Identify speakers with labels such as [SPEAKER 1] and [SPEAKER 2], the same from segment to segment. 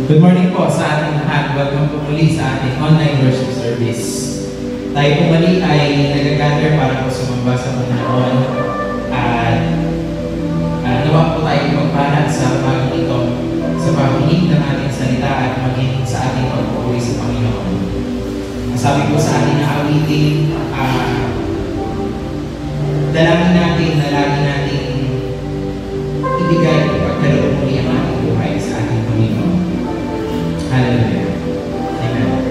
[SPEAKER 1] Good morning po sa ating lahat. Welcome po muli sa ating online worship service. Tayo po muli ay nag-gather para po sumamba sa Panginoon at nawa po tayo magpala sa umagang ito sa pakinig ng ating salita at maging sa ating pagpupuri sa Panginoon. Sabi po sa ating awitin, dalangin natin na lagi natin ibigay at pagkaloob muli ang ating buhay sa ating Panginoon. Hallelujah. Amen.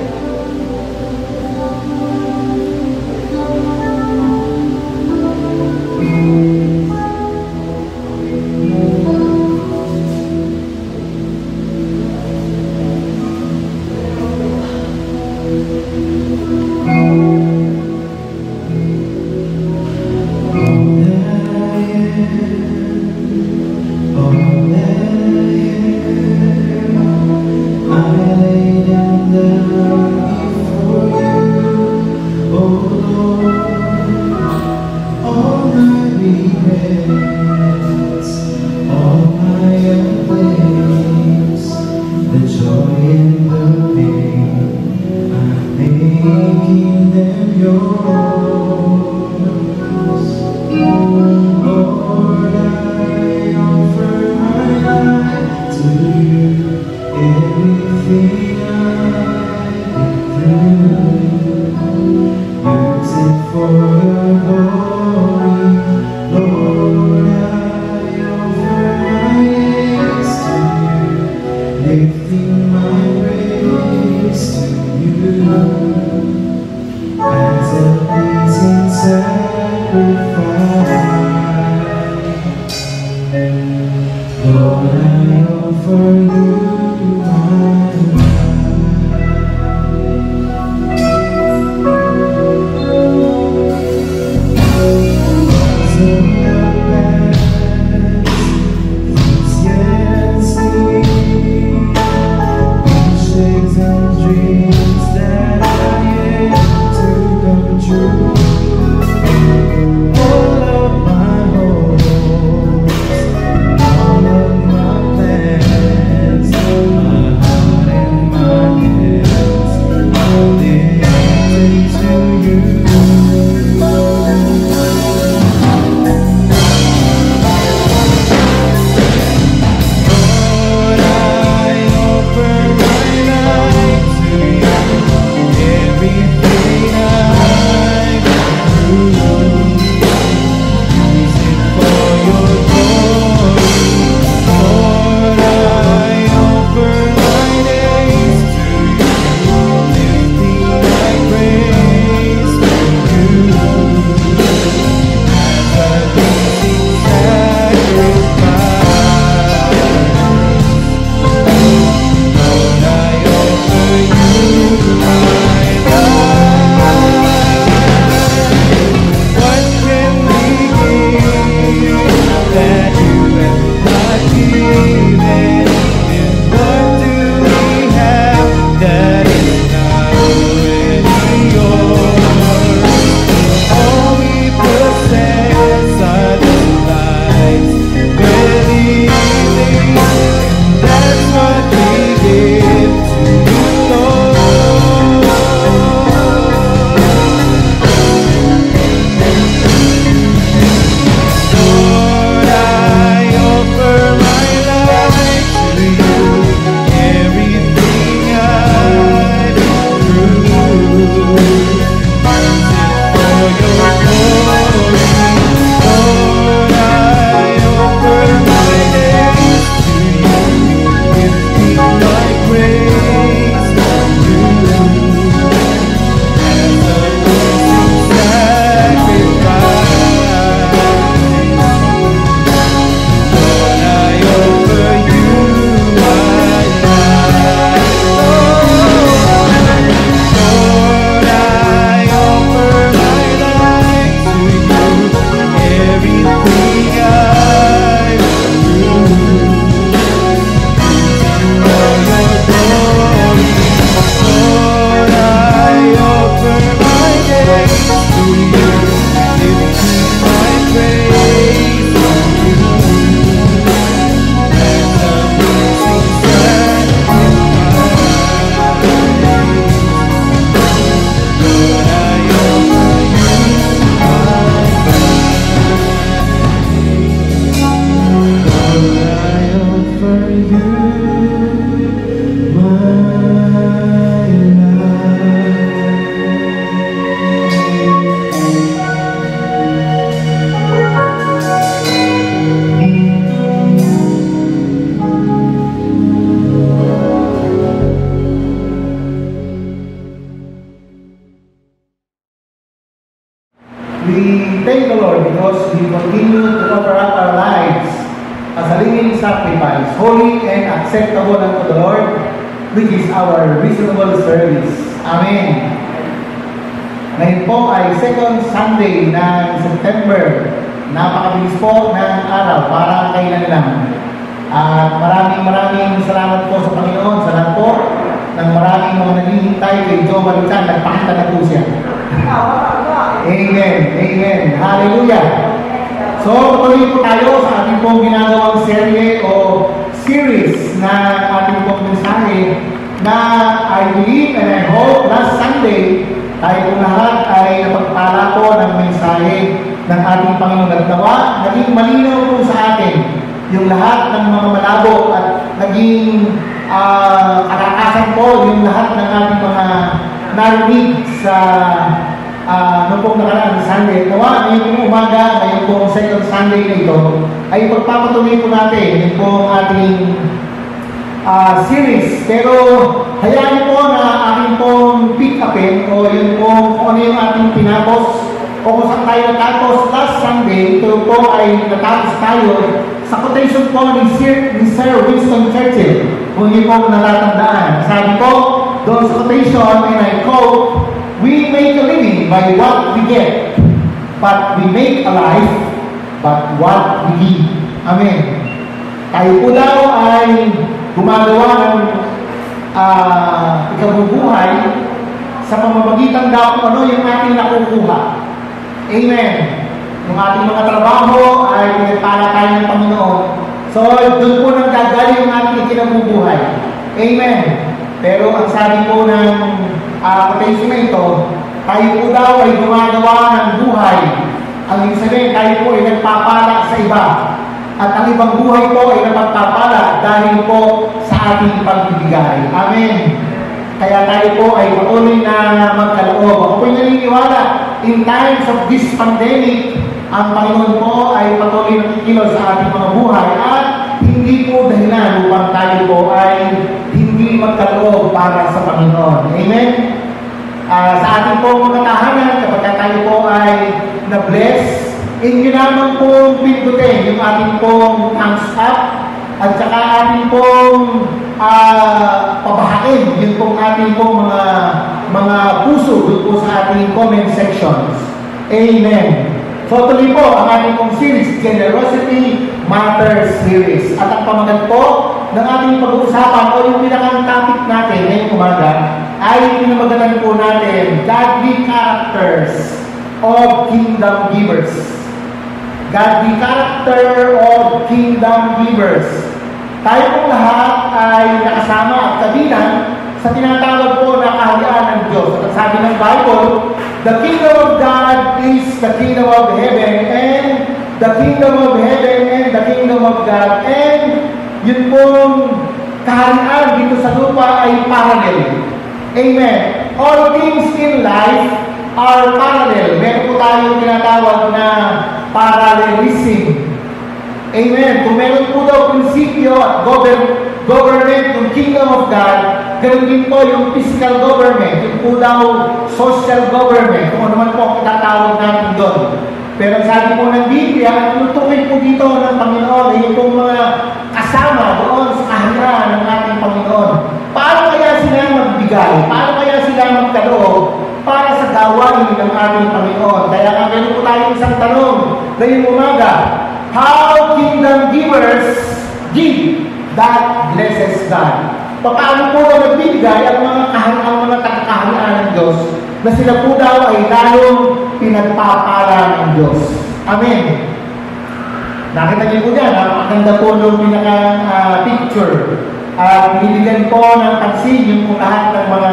[SPEAKER 2] is holy and acceptable unto the Lord, which is our reasonable service. Amen. Ngayon po ay second Sunday ng September. Napakabilis po ng araw, parang kailan lang. At maraming salamat po sa Panginoon, sa lahat po ng maraming mga naghihintay kay Joe Maluchan. Nagpakita na po siya. Amen. Amen. Hallelujah. So, tuloy po tayo sa ating pong ginagawang serye o series na ating pong mensahe na I believe and I hope last Sunday tayo po lahat ay napagpala po ng mensahe ng ating Panginoon at nawa. Naging malinaw po sa atin yung lahat ng mga malabo at naging kalakasan po yung lahat ng ating mga narinig sa noong pong nakaraang Sunday. Nawa, ngayong umaga, ngayong pong second Sunday na ito, ay pagpapatuloy po natin yung pong ating series. Pero hayaan po na ating pong pick upin o yun po kung ano yung ating pinapos o kung saan tayo natapos last Sunday. Ito po ay natapos tayo sa quotation po ni Sir Winston Churchill. Kung hindi po natatandaan. Sabi po doon sa quotation, and I quote, "We make a living by what we get, but we make a life but what we give." Amen. Tayo po daw ay gumagawa ng ikabubuhay sa pamamagitan daw kung ano yung ating nakukuha. Amen. Yung ating mga trabaho ay pinagpala tayo ng Panginoon. So, doon po nanggagaling yung ating kinabubuhay. Amen. Pero ang sabi po ng quotation na ito, tayo po daw ay gumagawa ng buhay. Ang ibig sabihin, tayo po ay nagpapala sa iba. At ang ibang buhay po ay napagpapala dahil po sa ating pagbibigay. Amen. Kaya tayo po ay patuloy na magkaloob. Ako po'y naniniwala, in times of this pandemic, ang Panginoon po ay patuloy na kikilos sa ating mga buhay at hindi po dahilan upang tayo po ay hindi magkaloob para sa Panginoon. Amen? Sa ating po mga tahanan, kapag tayo po ay na-bless, inyo naman pong pindutin yung ating pong thumbs up at saka ating pong pabahain yung pong ating pong mga puso doon po sa ating comment sections. Amen. So tuloy po ang ating pong series, Generosity Matters Series. At ang pamagat po ng ating pag-uusapan o yung pinakang topic natin ngayong umaga ay pinamagatan po natin, Godly Characters of Kingdom Givers. Godly Character of Kingdom Givers. Tayo pong lahat ay nakasama at kabilang sa tinatawag po na kaharian ng Diyos. At sabi ng Bible, the kingdom of God is the kingdom of heaven, and the kingdom of heaven and the kingdom of God. And yun pong kaharian dito sa lupa ay parallel. Amen. All things in life are parallel. Meron po tayong tinatawag na parallelism. Amen. Kung meron po daw prinsipyo at government ng kingdom of God, ganoon din po yung physical government, yung po daw social government, kung ano man po ang itatawag natin doon. Pero sabi po ng Biblia, at tinutukoy po dito ng Panginoon ay yung pong mga kasama doon sa kaharian ng ating Panginoon. Paano kaya sila magbigay? Paano kaya sila magkaloob para sa gawain ng ating Panginoon? Kaya nga meron po tayong isang tanong ngayong umaga. How kingdom givers give that blesses God? Paano po na nagbibigay ang mga tagakaharian ng Diyos na sila po daw ay lalong pinagpapala ng Diyos? Amen. Nakita niyo po dyan, napakaganda po nung pinaka-picture. Binibigyan po ng pansin yung lahat ng mga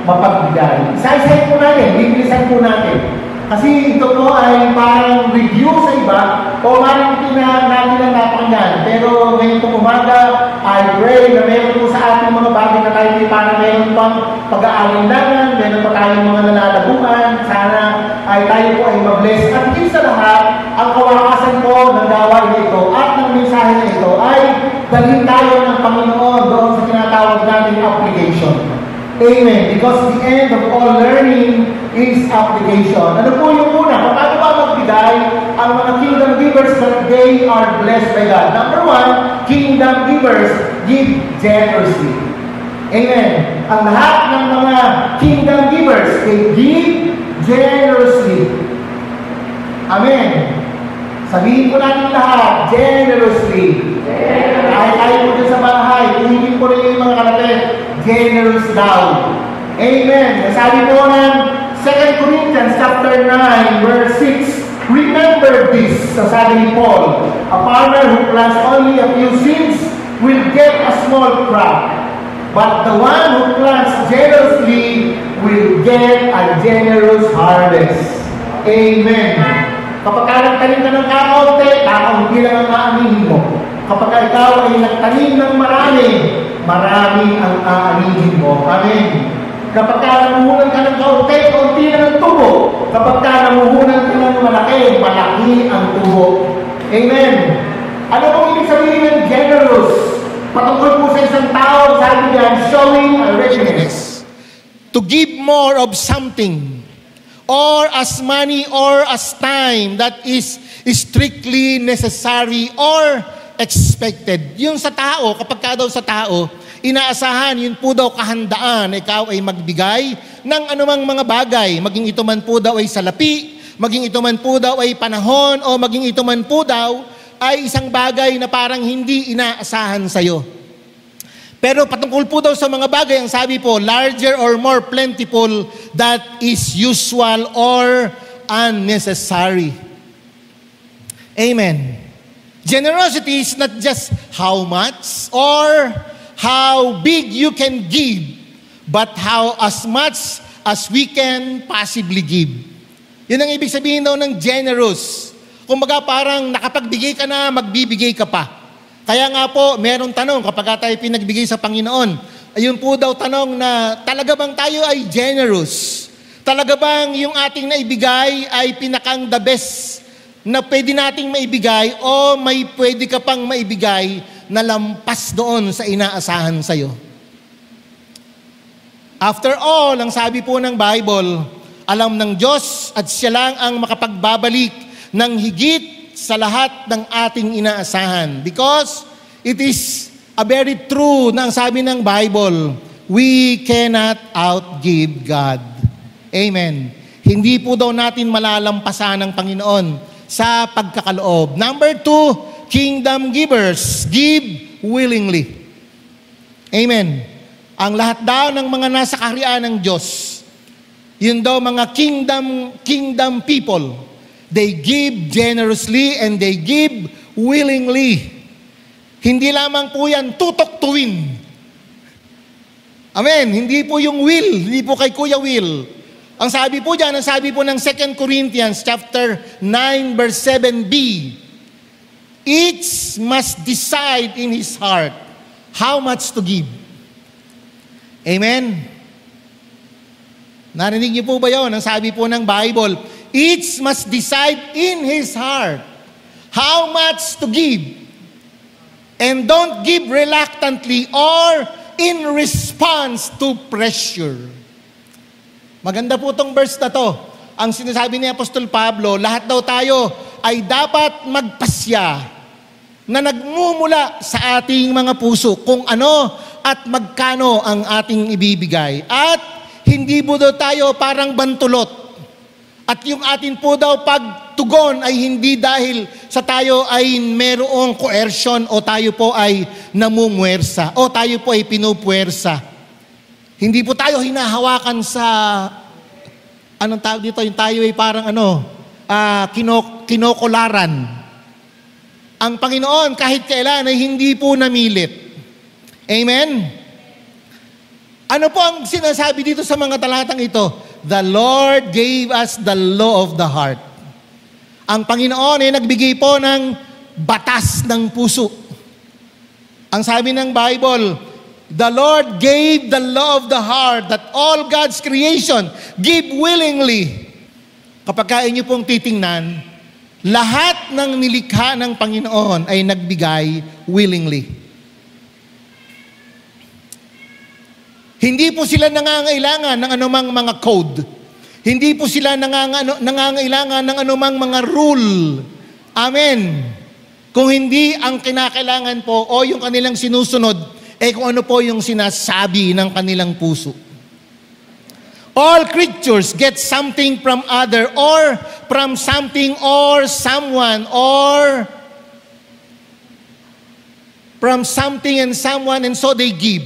[SPEAKER 2] mapagbigay. Isa-isahin po natin, bibilisan po natin. Kasi ito po ay parang review sa iba o maraming natin ang napakinggan. Pero ngayon po umaga, I pray na meron po sa ating mga bagay na tayo para meron pang pag-aalinlangan, meron pa tayong mga nalalabuan. Sana ay tayo po ay mabless. At higit sa lahat, ang kawakasan po ng gawain ito at ng mensahe na ito ay dalhin tayo ng Panginoon doon sa tinatawag natin application. Amen. Because the end of all learning is application. Ano po yung una? Paano ba magbigay ang mga kingdom givers that they are blessed by God. Number one, kingdom givers give generously. Amen. Ang lahat ng mga kingdom givers, they give generously. Amen. Sabihin ko natin lahat, generously. Ay po dyan sa bahay, tuwigin ko rin yung mga kalapit, generous daw. Amen. Sabi po ng 2 Corinthians chapter 9, verse 6, remember this, sabi ni Paul, a farmer who plants only a few seeds will get a small crop, but the one who plants generously will get a generous harvest. Amen. Kapag nagtanim ka ng kakaunti, kakaunti lang ang aanihin mo. Kapag ikaw ay nagtanim ng marami, marami ang aanihin mo. Amen. Kapag namuhunan ka ng kaunti, kaunti lang ang tubo. Kapag namuhunan ka ng malaki, malaki ang tubo. Amen. Ano pong ibig sabihin ng generous? Patungkol po sa isang tao, sabi niyan, showing a readiness
[SPEAKER 3] to give more of something, or as money or as time that is strictly necessary or expected. Yung sa tao, kapag ka daw sa tao, inaasahan, yun po daw kahandaan, ikaw ay magbigay ng anumang mga bagay, maging ito man po daw ay salapi, maging ito man po daw ay panahon, o maging ito man po daw ay isang bagay na parang hindi inaasahan sa'yo. Pero patungkol po daw sa mga bagay, ang sabi po, larger or more plentiful that is usual or unnecessary. Amen. Generosity is not just how much or how big you can give, but how as much as we can possibly give. Yun ang ibig sabihin daw ng generous. Kumbaga parang nakapagbigay ka na, magbibigay ka pa. Kaya nga po, merong tanong kapag tayo pinagbigay sa Panginoon. Ayun po daw tanong na talaga bang tayo ay generous? Talaga bang yung ating naibigay ay pinakang the best na pwede nating maibigay, o may pwede ka pang maibigay na lampas doon sa inaasahan sa'yo? After all, ang sabi po ng Bible, alam ng Diyos at siya lang ang makapagbabalik ng higit sa lahat ng ating inaasahan. Because it is a very true na ang sabi ng Bible, we cannot outgive God. Amen. Hindi po daw natin malalampasan ng Panginoon sa pagkakaloob. Number 2, kingdom givers give willingly. Amen. Ang lahat daw ng mga nasa kaharian ng Diyos, yun daw mga kingdom people, they give generously and they give willingly. Hindi lamang po yan tutok to win. Amen. Hindi po yung will, hindi po kay Kuya Will. Ang sabi po dyan, ang sabi po ng 2 Corinthians chapter 9 verse 7b, each must decide in his heart how much to give. Amen? Narinig niyo po ba yun? Ang sabi po ng Bible, each must decide in his heart how much to give. And don't give reluctantly or in response to pressure. Maganda po itong verse na to. Ang sinasabi ni Apostol Pablo, lahat daw tayo ay dapat magpasya na nagmumula sa ating mga puso kung ano at magkano ang ating ibibigay. At hindi po daw tayo parang bantulot. At yung atin po daw pagtugon ay hindi dahil sa tayo ay merong coercion o tayo po ay namumuwersa o tayo po ay pinupuwersa. Hindi po tayo hinahawakan sa, anong tawag dito, yung tayo ay parang kinokolaran. Ang Panginoon kahit kailan ay hindi po namilit. Amen? Ano po ang sinasabi dito sa mga talatang ito? The Lord gave us the law of the heart. Ang Panginoon ay nagbigay po ng batas ng puso. Ang sabi ng Bible, the Lord gave the law of the heart that all God's creation give willingly. Kapag inyo pong titingnan, lahat ng nilikha ng Panginoon ay nagbigay willingly. Hindi po sila nangangailangan ng anumang mga code. Hindi po sila nangangailangan ng anumang mga rule. Amen. Kung hindi ang kinakailangan po o yung kanilang sinusunod, kung ano po yung sinasabi ng kanilang puso. All creatures get something from other or from something or someone or from something and someone, and so they give.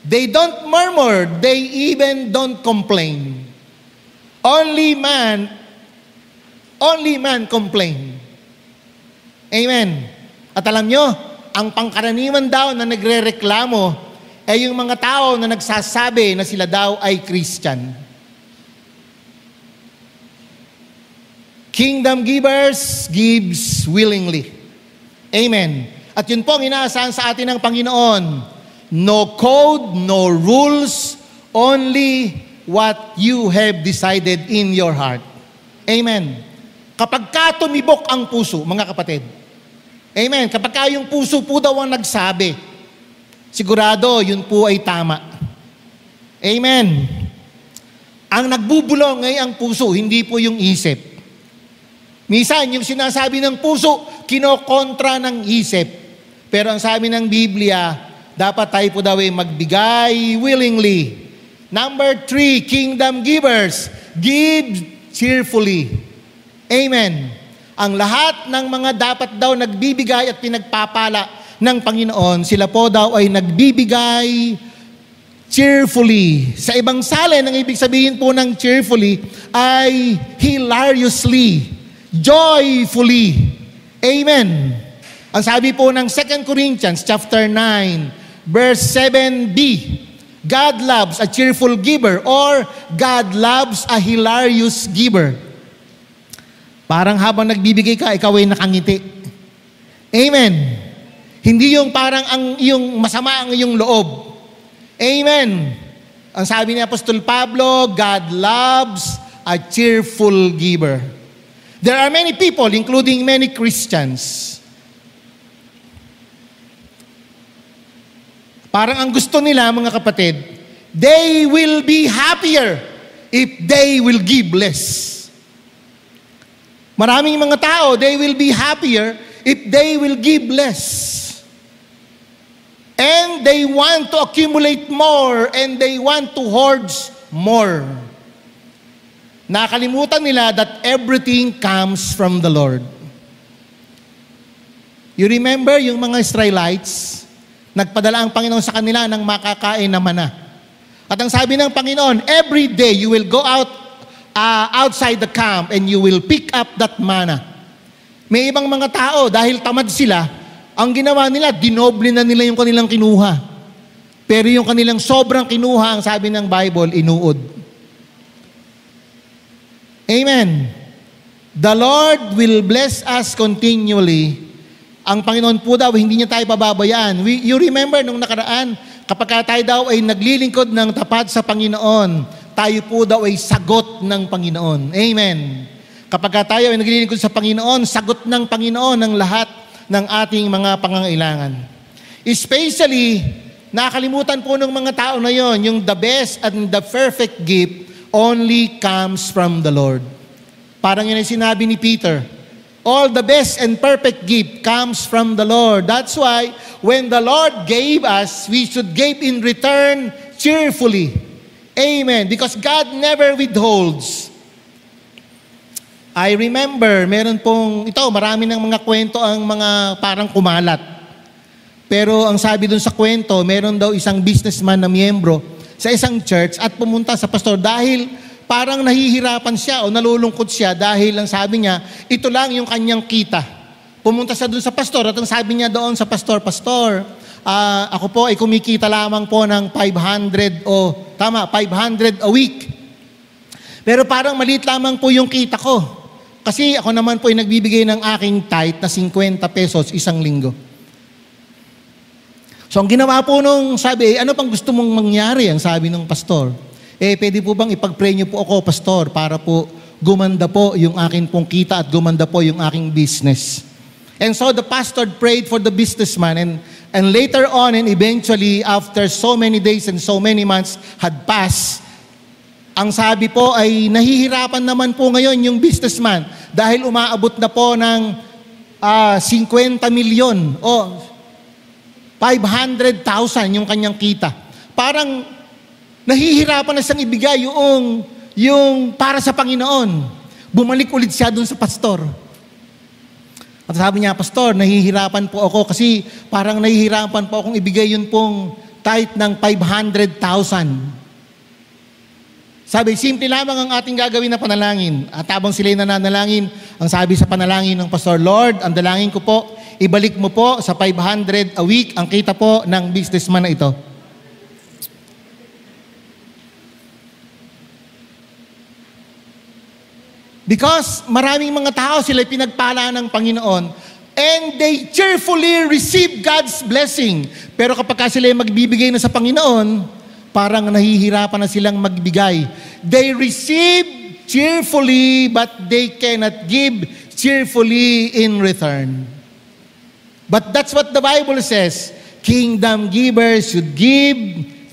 [SPEAKER 3] They don't murmur, they even don't complain. Only man complain. Amen. At alam nyo, ang pangkaraniwan daw na nagrereklamo ay yung mga tao na nagsasabi na sila daw ay Christian. Kingdom givers gives willingly. Amen. At yun po ang inaasahan sa atin ng Panginoon. No code, no rules, only what you have decided in your heart. Amen. Kapag ka tumibok ang puso, mga kapatid, amen. Kapag ka yung puso po daw ang nagsabi, sigurado yun po ay tama. Amen. Ang nagbubulong ay ang puso, hindi po yung isip. Minsan, yung sinasabi ng puso, kinokontra ng isip. Pero ang sabi ng Biblia, dapat tayo po daw ay magbigay willingly. Number 3, kingdom givers, give cheerfully. Amen. Ang lahat ng mga dapat daw nagbibigay at pinagpapala ng Panginoon, sila po daw ay nagbibigay cheerfully. Sa ibang salin, ang ibig sabihin po ng cheerfully ay hilariously, joyfully. Amen. Ang sabi po ng 2 Corinthians chapter 9, verse 7b, God loves a cheerful giver or God loves a hilarious giver. Parang habang nagbibigay ka, ikaw ay nakangiti. Amen. Hindi yung parang yung masama ang iyong loob. Amen. Ang sabi ni Apostol Pablo, God loves a cheerful giver. There are many people, including many Christians, parang ang gusto nila, mga kapatid, they will be happier if they will give less. Maraming mga tao, they will be happier if they will give less. And they want to accumulate more and they want to hoard more. Nakalimutan nila that everything comes from the Lord. You remember yung mga Israelites, nagpadala ang Panginoon sa kanila ng makakain na mana. At ang sabi ng Panginoon, every day you will go outside the camp and you will pick up that manna. May ibang mga tao, dahil tamad sila, ang ginawa nila, dinoble na nila yung kanilang kinuha. Pero yung kanilang sobrang kinuha, ang sabi ng Bible, inuod. Amen. The Lord will bless us continually. Ang Panginoon po daw, hindi niya tayo pababayaan. You remember nung nakaraan, kapag tayo daw ay naglilingkod ng tapat sa Panginoon, tayo po daw ay sagot ng Panginoon. Amen. Kapag tayo ay naglilingkod sa Panginoon, sagot ng Panginoon ang lahat ng ating mga pangangailangan. Especially, nakalimutan po ng mga tao na yon, yung the best and the perfect gift only comes from the Lord. Parang yun ay sinabi ni Peter, all the best and perfect gift comes from the Lord. That's why, when the Lord gave us, we should give in return cheerfully. Amen. Because God never withholds. I remember, meron pong, marami ng mga kwento ang mga parang kumalat. Pero ang sabi dun sa kwento, meron daw isang businessman na miyembro sa isang church at pumunta sa pastor dahil parang nahihirapan siya o nalulungkot siya dahil ang sabi niya, ito lang yung kanyang kita. Pumunta siya dun sa pastor at ang sabi niya doon sa pastor, ako po ay kumikita lamang po ng 500 a week. Pero parang maliit lamang po yung kita ko. Kasi ako naman po ay nagbibigay ng aking tithe na 50 pesos isang linggo. So ang ginawa po nung sabi, ano pang gusto mong mangyari? Ang sabi ng pastor, pwede po bang ipag-pray niyo po ako, pastor, para po gumanda po yung aking pong kita at gumanda po yung aking business. And so the pastor prayed for the businessman and later on and eventually after so many days and so many months had passed, Ang sabi po ay nahihirapan naman po ngayon yung businessman dahil umaabot na po ng 50 milyon o 500,000 yung kanyang kita. Parang nahihirapan na siyang ibigay yung para sa Panginoon. Bumalik ulit siya dun sa pastor. At sabi niya, Pastor, nahihirapan po ako kasi parang nahihirapan po akong ibigay yun pong tithe ng 500,000. Sabi, simple lamang ang ating gagawin na panalangin. At habang sila'y nananalangin, ang sabi sa panalangin ng pastor, Lord, ang dalangin ko po, ibalik mo po sa 500 a week ang kita po ng businessman na ito. Because maraming mga tao sila'y pinagpala ng Panginoon and they cheerfully receive God's blessing. Pero kapag sila'y magbibigay na sa Panginoon, parang nahihirapan na silang magbigay. They receive cheerfully but they cannot give cheerfully in return. But that's what the Bible says. Kingdom givers should give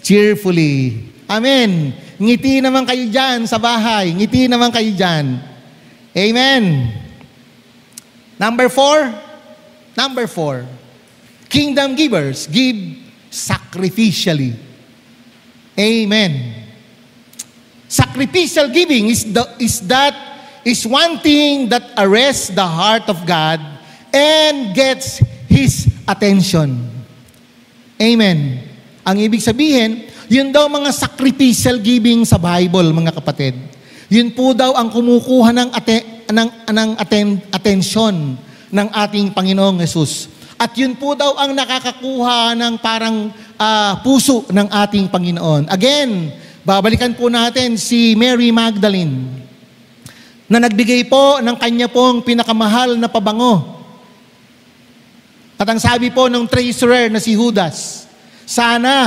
[SPEAKER 3] cheerfully. Amen. Ngiti naman kayo dyan sa bahay. Ngiti naman kayo dyan. Amen. Number 4. Kingdom givers give sacrificially. Amen. Sacrificial giving is one thing that arrests the heart of God and gets His attention. Amen. Ang ibig sabihin, yun daw mga sacrificial giving sa Bible, mga kapatid. Yun po daw ang kumukuha ng atensyon ng ating Panginoong Yesus. At yun po daw ang nakakakuha ng parang puso ng ating Panginoon. Again, babalikan po natin si Mary Magdalene na nagbigay po ng kanya pong pinakamahal na pabango. At ang sabi po ng treasurer na si Judas, sana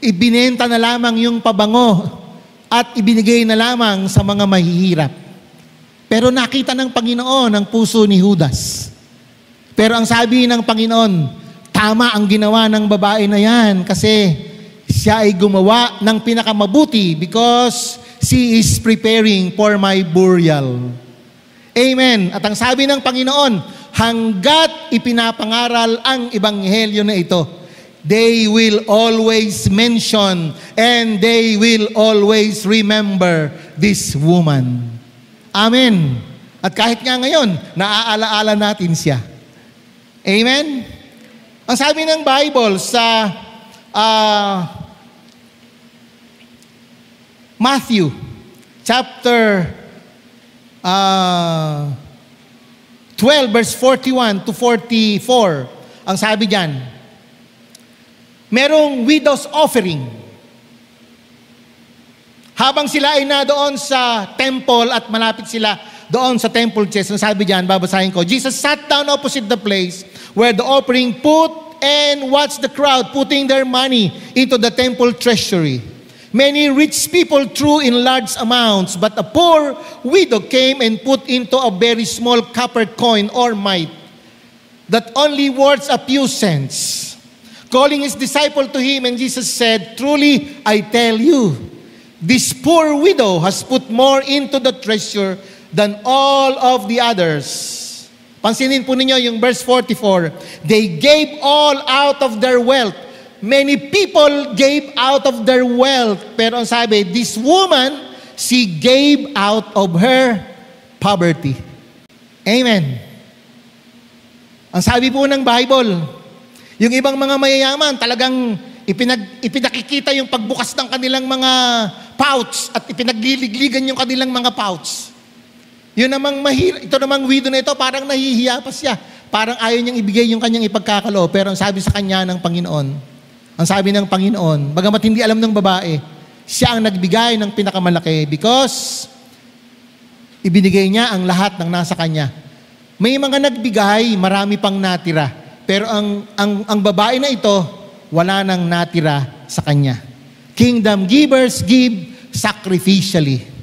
[SPEAKER 3] ibinenta na lamang yung pabango at ibinigay na lamang sa mga mahihirap. Pero nakita ng Panginoon ang puso ni Judas. Pero ang sabi ng Panginoon, tama ang ginawa ng babae na yan kasi siya ay gumawa ng pinakamabuti because she is preparing for my burial. Amen. At ang sabi ng Panginoon, hanggat ipinapangaral ang ebanghelyo na ito, they will always mention and they will always remember this woman. Amen. At kahit nga ngayon, naaalaala natin siya. Amen? Ang sabi ng Bible sa Matthew chapter 12 verse 41 to 44, ang sabi diyan, merong widow's offering. Habang sila ay na doon sa temple at malapit sila doon sa temple chest, ang sabi diyan, babasahin ko, Jesus sat down opposite the place where the offering put and watched the crowd putting their money into the temple treasury. Many rich people threw in large amounts, but a poor widow came and put into a very small copper coin or mite that only worth a few cents. Calling his disciple to him, and Jesus said, truly, I tell you, this poor widow has put more into the treasure than all of the others. Pansinin po ninyo yung verse 44. They gave all out of their wealth. Many people gave out of their wealth. Pero ang sabi, this woman, she gave out of her poverty. Amen. Ang sabi po ng Bible, yung ibang mga mayayaman, talagang ipinakikita yung pagbukas ng kanilang mga pouch at ipinagliligligan yung kanilang mga pouch. Yun namang ito namang widow na ito, parang nahihiya pa siya. Parang ayaw niyang ibigay yung kanyang ipagkakaloob. Pero ang sabi sa kanya ng Panginoon, ang sabi ng Panginoon, bagamat hindi alam ng babae, siya ang nagbigay ng pinakamalaki because ibinigay niya ang lahat ng nasa kanya. May mga nagbigay, marami pang natira. Pero ang babae na ito, wala nang natira sa kanya. Kingdom givers give sacrificially.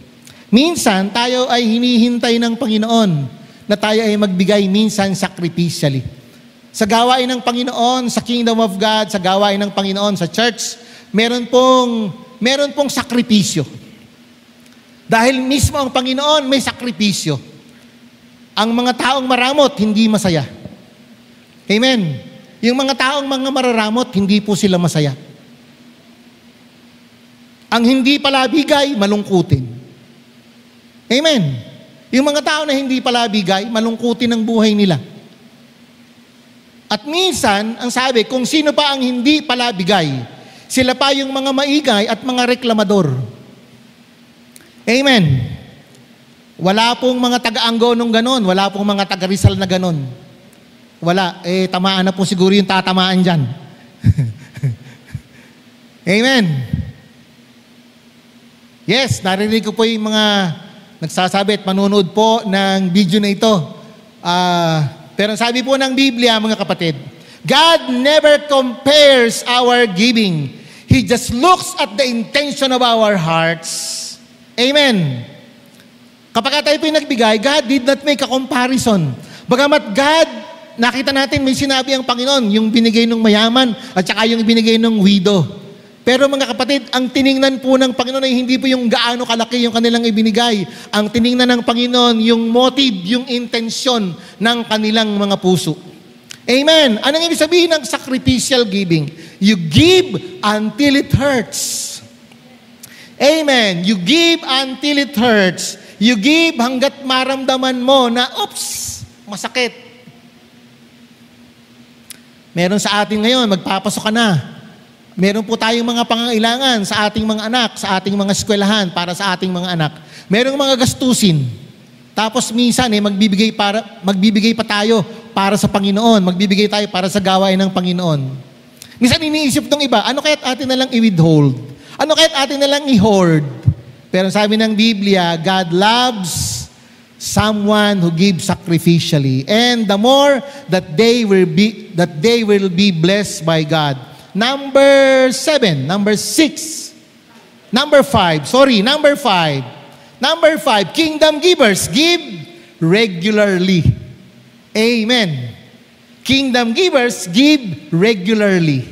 [SPEAKER 3] Minsan, tayo ay hinihintay ng Panginoon na tayo ay magbigay minsan sacrificially. Sa gawain ng Panginoon, sa Kingdom of God, sa gawain ng Panginoon, sa church, meron pong sakripisyo. Dahil mismo ang Panginoon may sakripisyo. Ang mga taong maramot, hindi masaya. Amen. Yung mga taong mga mararamot, hindi po sila masaya. Ang hindi palabigay, malungkutin. Amen. Yung mga tao na hindi palabigay, malungkutin ang buhay nila. At minsan, ang sabi, kung sino pa ang hindi palabigay, sila pa yung mga maingay at mga reklamador. Amen. Wala pong mga taga-Anggo nung ganon. Wala pong mga taga-Rizal na ganon. Wala. Tamaan na po siguro yung tatamaan dyan. Amen. Yes, narinig ko po yung mga nagsasabi at manunood po ng video na ito. Pero sabi po ng Biblia, mga kapatid, God never compares our giving. He just looks at the intention of our hearts. Amen. Kapag tayo pinagbigay, God did not make a comparison. Bagamat God, nakita natin may sinabi ang Panginoon, yung binigay ng mayaman at saka yung binigay ng widow. Pero mga kapatid, ang tiningnan po ng Panginoon ay hindi po yung gaano kalaki yung kanilang ibinigay. Ang tiningnan ng Panginoon, yung motive, yung intensyon ng kanilang mga puso. Amen. Anong ibig sabihin ng sacrificial giving? You give until it hurts. Amen. You give until it hurts. You give hanggat maramdaman mo na, oops, masakit. Meron sa atin ngayon, magpapasok ka na. Meron po tayong mga pangangailangan sa ating mga anak, sa ating mga eskwelahan, para sa ating mga anak. Merong mga gastusin. Tapos minsan, magbibigay pa tayo para sa Panginoon. Magbibigay tayo para sa gawain ng Panginoon. Minsan iniisip ng iba, ano kaya't atin na lang i-withhold? Ano kaya't atin na lang i-hoard? Pero sabi ng Biblia, God loves someone who gives sacrificially. And the more that they will be blessed by God. Number 5. Number 5, kingdom givers give regularly. Amen. Kingdom givers give regularly.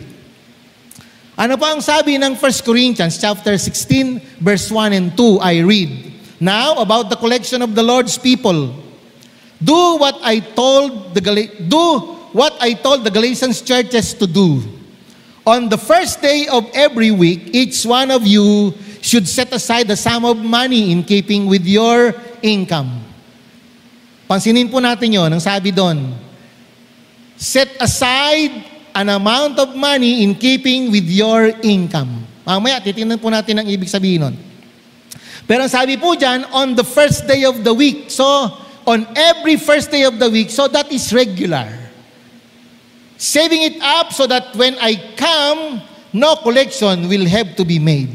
[SPEAKER 3] Ano pa ang sabi ng 1 Corinthians chapter 16, verse 1 and 2, I read, Now, about the collection of the Lord's people, do what I told the Galatians churches to do. On the first day of every week, each one of you should set aside a sum of money in keeping with your income. Pansinin po natin yon, ang sabi doon, set aside an amount of money in keeping with your income. Mamaya, titingnan po natin ang ibig sabihin nun. Pero ang sabi po dyan, on the first day of the week. So, on every first day of the week, so that is regular. Saving it up so that when I come, no collection will have to be made.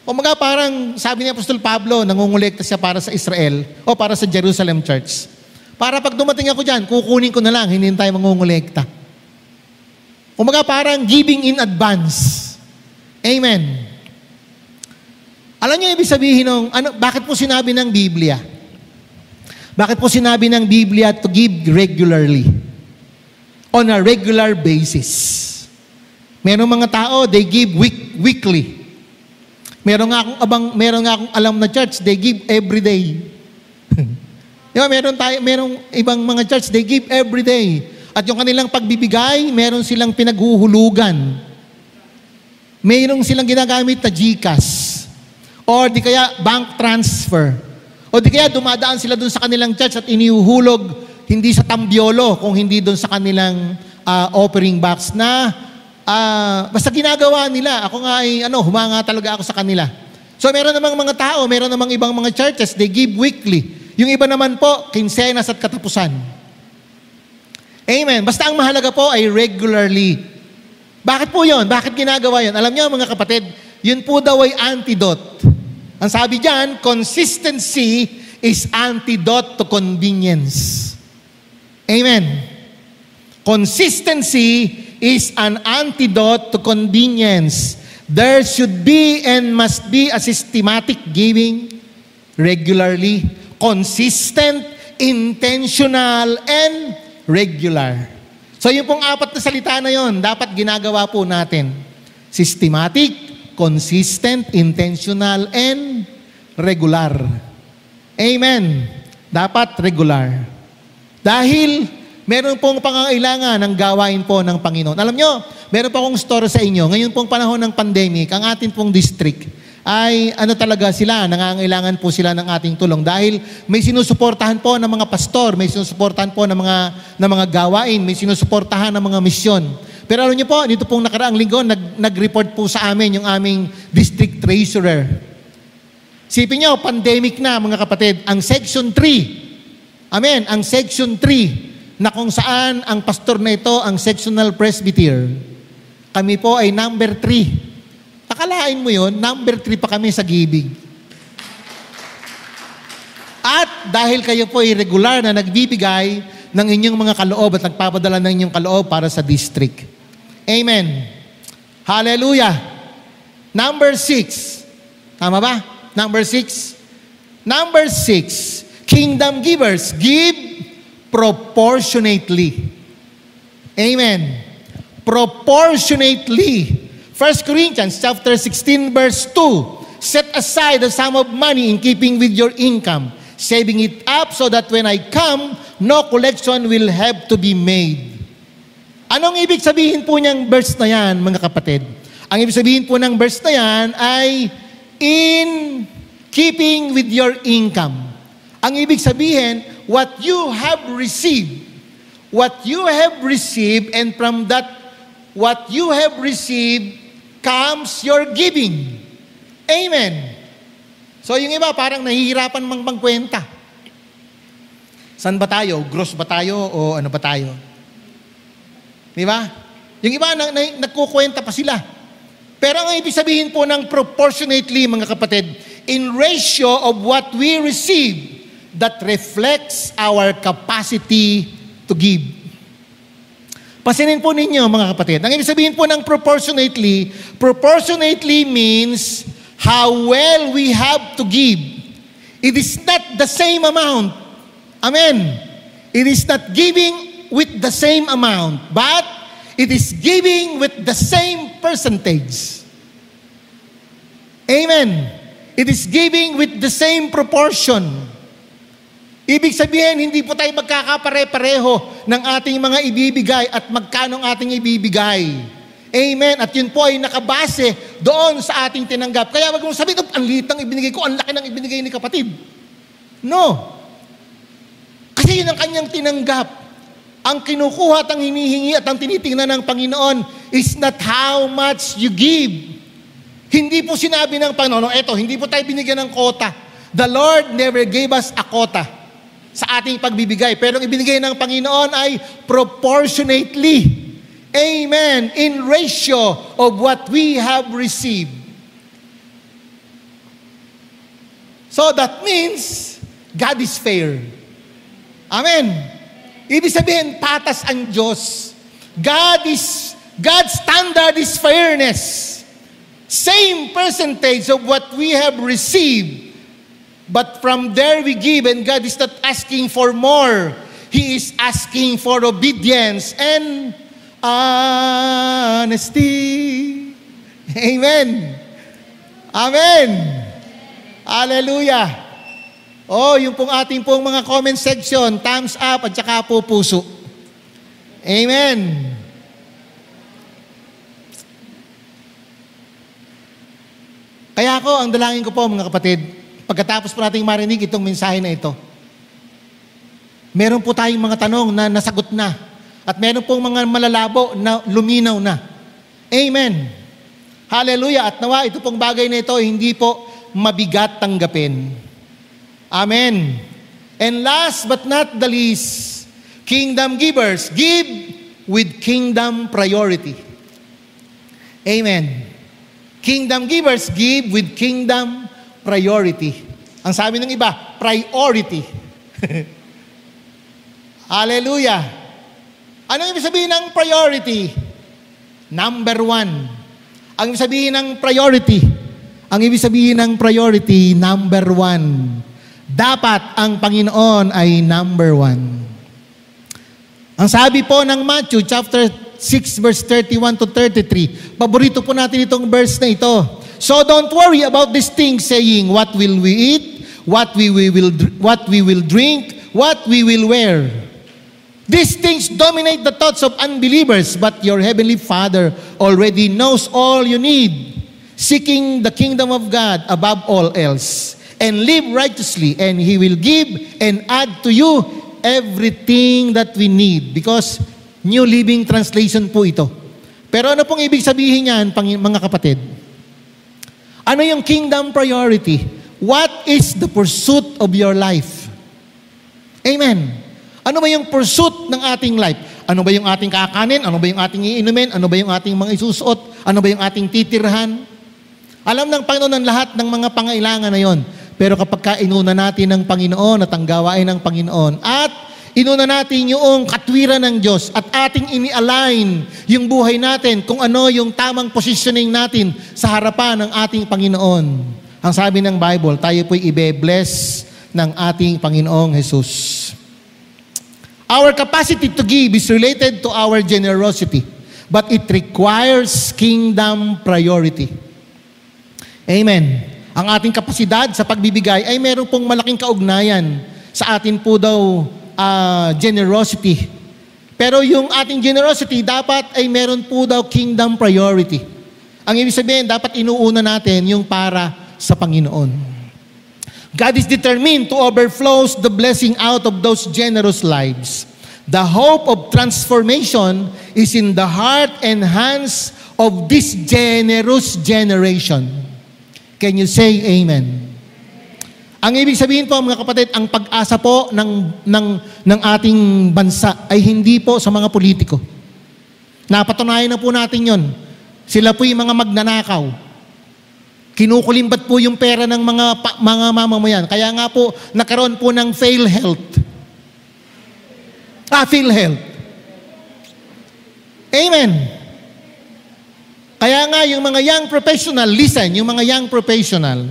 [SPEAKER 3] O mga parang sabi ni Apostol Pablo, nangungulekta siya para sa Israel o para sa Jerusalem Church. Para pag dumating ako dyan, kukunin ko na lang, hindi tayo mangungulekta. O mga parang giving in advance. Amen. Alam niyo ibig sabihin ng, bakit po sinabi ng Biblia? Bakit po sinabi ng Biblia to give regularly? On a regular basis. Merong mga tao, they give weekly. Meron nga akong alam na church, they give every day. Diba, merong ibang mga church, they give every day. At yung kanilang pagbibigay, meron silang pinaghuhulugan. Meron silang ginagamit na GCash. Or di kaya bank transfer. O di kaya dumadaan sila dun sa kanilang church at inihuhulog hindi sa tambiolo, kung hindi dun sa kanilang offering box na basta ginagawa nila. Ako nga ay humanga talaga ako sa kanila. So meron namang mga tao, meron namang ibang mga churches, they give weekly. Yung iba naman po, kinsenas at katapusan. Amen. Basta ang mahalaga po ay regularly. Bakit po yun? Bakit ginagawa yun? Alam niyo mga kapatid, yun po daw ay antidote. Ang sabi diyan, consistency is antidote to convenience. Amen. Consistency is an antidote to convenience. There should be and must be a systematic giving regularly, consistent, intentional, and regular. So yung pong apat na salita na yon, dapat ginagawa po natin. Systematic, consistent, intentional, and regular. Amen. Dapat regular. Dahil meron pong pangangailangan ng gawain po ng Panginoon. Alam nyo, meron po akong story sa inyo. Ngayon pong panahon ng pandemic, ang atin pong district ay talaga sila, nangangailangan po sila ng ating tulong dahil may sinusuportahan po ng mga pastor, may sinusuportahan po ng mga gawain, may sinusuportahan ng mga misyon. Pero alam niyo po, dito pong nakaraang linggo, nag-report po sa amin yung aming district treasurer. Sipin nyo, pandemic na mga kapatid, ang section 3, amen, ang section 3, na kung saan ang pastor na ito, ang sectional presbyter, kami po ay number 3. Akalain mo yun, number 3 pa kami sa giving. At dahil kayo po ay regular na nagbibigay ng inyong mga kaloob at nagpapadala ng inyong kaloob para sa district. Amen. Hallelujah. Number 6. Tama ba? Number 6. Number 6. Kingdom givers give proportionately. Amen. Proportionately. 1 Corinthians chapter 16 verse 2. Set aside a sum of money in keeping with your income, saving it up so that when I come, no collection will have to be made. Anong ibig sabihin po niyang verse na yan, mga kapatid? Ang ibig sabihin po ng verse na yan ay in keeping with your income. Ang ibig sabihin, what you have received, and from that, what you have received, comes your giving. Amen. So yung iba, parang nahihirapan mang magkwenta. San ba tayo? Gross ba tayo? O ano ba tayo? Di ba? Yung iba, nagkukwenta pa sila. Pero ang ibig sabihin po ng proportionately, mga kapatid, in ratio of what we receive, that reflects our capacity to give. Pasinin po ninyo, mga kapatid. Ang ibig sabihin po ng proportionately means how well we have to give. It is not the same amount. Amen. It is not giving with the same amount, but it is giving with the same percentage. Amen. It is giving with the same proportion. Ibig sabihin, hindi po tayo magkakapare-pareho ng ating mga ibibigay at magkano ang ating ibibigay. Amen. At yun po ay nakabase doon sa ating tinanggap. Kaya wag mong sabihin, ang liit ng ibinigay ko, ang laki ng ibinigay ni kapatid. No. Kasi yun ang kanyang tinanggap. Ang kinukuha at ang hinihingi at ang tinitingnan ng Panginoon is not how much you give. Hindi po sinabi ng Panginoon, eto, hindi po tayo binigyan ng quota. The Lord never gave us a quota sa ating pagbibigay. Pero ang ibinigay ng Panginoon ay proportionately. Amen. In ratio of what we have received. So that means God is fair. Amen. Ibig sabihin, patas ang Diyos. God's standard is fairness. Same percentage of what we have received. But from there we give, and God is not asking for more. He is asking for obedience and honesty. Amen. Amen. Hallelujah. Oh, yung pong ating pong mga comment section, thumbs up at saka po puso. Amen. Kaya ako, ang dalangin ko po mga kapatid, pagkatapos po nating marinig itong mensahe na ito, meron po tayong mga tanong na nasagot na at meron pong mga malalabo na luminaw na. Amen. Hallelujah. At nawa, ito pong bagay na ito, hindi po mabigat tanggapin. Amen. And last but not the least, kingdom givers, give with kingdom priority. Amen. Kingdom givers give with kingdom priority. Ang sabi ng iba, priority. Hallelujah. Anong ibig sabihin ng priority? Number 1. Ang ibig sabihin ng priority, number 1. Dapat ang Panginoon ay number 1. Ang sabi po ng Matthew chapter 6 verse 31 to 33, paborito po natin itong verse na ito. So don't worry about these things, saying, what will we eat, what we will drink, what we will wear. These things dominate the thoughts of unbelievers, but your heavenly Father already knows all you need. Seeking the kingdom of God above all else, and live righteously, and He will give and add to you everything that we need. Because New Living Translation po ito. Pero ano pong ibig sabihin niyan, mga kapatid? Ano yung kingdom priority? What is the pursuit of your life? Amen. Ano ba yung pursuit ng ating life? Ano ba yung ating kakanin? Ano ba yung ating iinumin? Ano ba yung ating mga isusuot? Ano ba yung ating titirhan? Alam ng Panginoon ang lahat ng mga pangailangan na yon. Pero kapag inuna natin ng Panginoon at ang gawain ng Panginoon at inuna natin yung katwiran ng Diyos at ating ini-align yung buhay natin kung ano yung tamang positioning natin sa harapan ng ating Panginoon. Ang sabi ng Bible, tayo po'y ibe-bless ng ating Panginoong Jesus. Our capacity to give is related to our generosity, but it requires kingdom priority. Amen. Ang ating kapasidad sa pagbibigay ay meron pong malaking kaugnayan sa atin po daw generosity. Pero yung ating generosity dapat ay meron po daw kingdom priority. Ang ibig sabihin, dapat inuuna natin yung para sa Panginoon. God is determined to overflow the blessing out of those generous lives. The hope of transformation is in the heart and hands of this generous generation. Can you say amen? Ang ibig sabihin po, mga kapatid, ang pag-asa po ng ating bansa ay hindi po sa mga politiko. Napatunayan na po natin yon. Sila po yung mga magnanakaw. Kinukulimbat po yung pera ng mga mamamayan. Kaya nga po, nakaroon po ng PhilHealth. PhilHealth. Amen. Kaya nga, yung mga young professional, listen, yung mga young professional,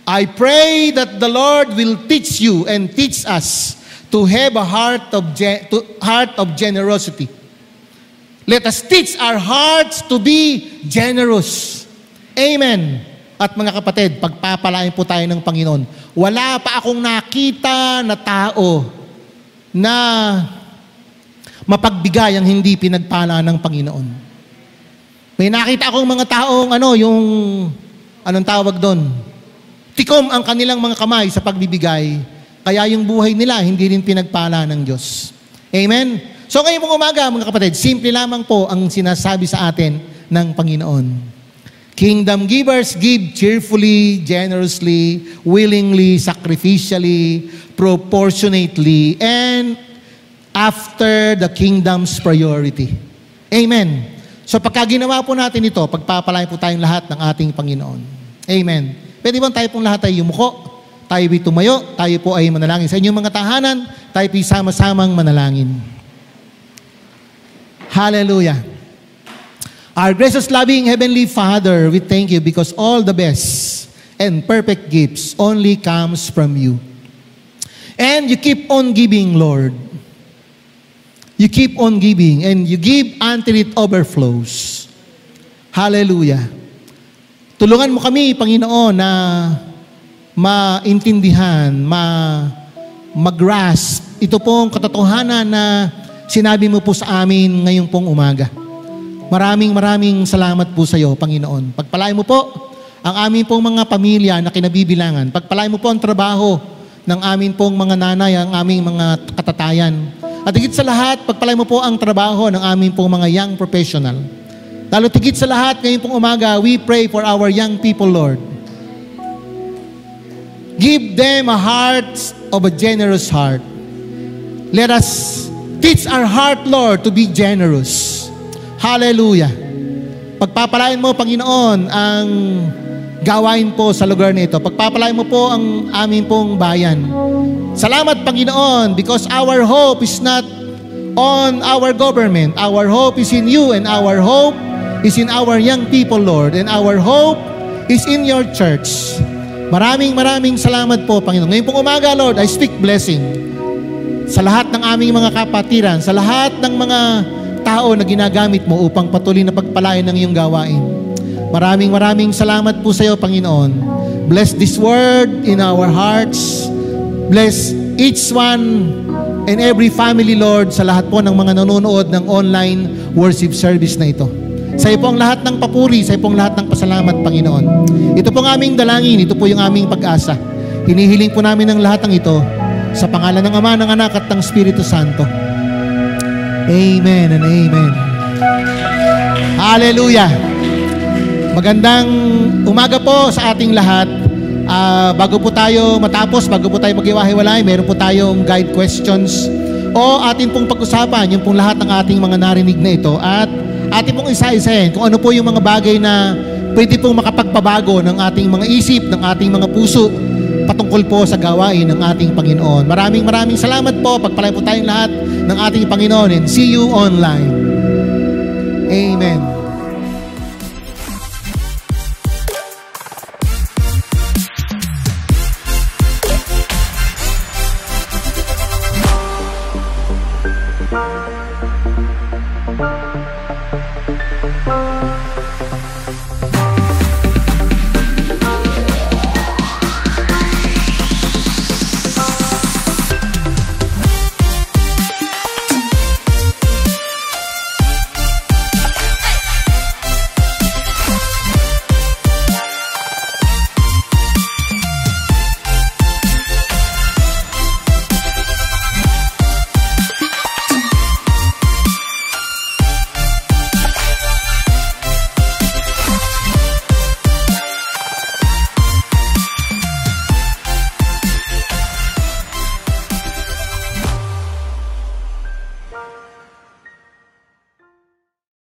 [SPEAKER 3] I pray that the Lord will teach you and teach us to have a heart of generosity. Let us teach our hearts to be generous. Amen. At mga kapatid, pagpapalain po tayo ng Panginoon. Wala pa akong nakita na tao na mapagbigay ang hindi pinagpala ng Panginoon. May nakita akong mga taong anong tawag doon? Tikom ang kanilang mga kamay sa pagbibigay, kaya yung buhay nila hindi rin pinagpala ng Diyos. Amen? So ngayong umaga, mga kapatid, simple lamang po ang sinasabi sa atin ng Panginoon. Kingdom givers give cheerfully, generously, willingly, sacrificially, proportionately, and after the kingdom's priority. Amen. So pagka ginawa po natin ito, pagpapalain po tayong lahat ng ating Panginoon. Amen. Pwede ba tayo pong lahat ay yumuko? Tayo po'y tumayo, tayo po ay manalangin. Sa inyong mga tahanan, tayo po'y sama-samang manalangin. Hallelujah. Our gracious, loving Heavenly Father, we thank you because all the best and perfect gifts only comes from you. And you keep on giving, Lord. You keep on giving, and you give until it overflows. Hallelujah. Tulungan mo kami, Panginoon, na maintindihan, mag-grasp ito pong katotohanan na sinabi mo po sa amin ngayong pong umaga. Maraming salamat po sa iyo, Panginoon. Pagpalain mo po ang amin pong mga pamilya na kinabibilangan. Pagpalain mo po ang trabaho ng amin pong mga nanay, ang aming mga katatayan. At higit sa lahat, pagpalain mo po ang trabaho ng amin pong mga young professional. Lalo higit sa lahat, ngayong pong umaga, we pray for our young people, Lord. Give them a heart of a generous heart. Let us teach our heart, Lord, to be generous. Hallelujah. Pagpapalain mo, Panginoon, ang gawain po sa lugar nito. Pagpapalain mo po ang aming pong bayan. Salamat, Panginoon, because our hope is not on our government. Our hope is in you, and our hope is in our young people, Lord. And our hope is in your church. Maraming salamat po, Panginoon. Ngayon pong umaga, Lord, I speak blessing sa lahat ng aming mga kapatiran, sa lahat ng mga tao na ginagamit mo upang patuloy na pagpalain ng iyong gawain. Maraming salamat po sa iyo, Panginoon. Bless this word in our hearts. Bless each one and every family, Lord, sa lahat po ng mga nanonood ng online worship service na ito. Sa iyo po ang lahat ng papuri, sa iyo po ang lahat ng pasalamat, Panginoon. Ito po ang aming dalangin, ito po yung aming pag-asa. Hinihiling po namin ang lahat ng ito sa pangalan ng Ama, ng Anak at ng Espiritu Santo. Amen and amen. Hallelujah. Magandang umaga po sa ating lahat. Bago po tayo mag-iwahiwalay, meron po tayong guide questions o atin pong pag-usapan yung pong lahat ng ating mga narinig na ito at atin pong isa-isahin kung ano po yung mga bagay na pwede pong makapagpabago ng ating mga isip, ng ating mga puso patungkol po sa gawain ng ating Panginoon. Maraming salamat po. Pagpalain po tayong lahat ng ating Panginoon and see you online. Amen.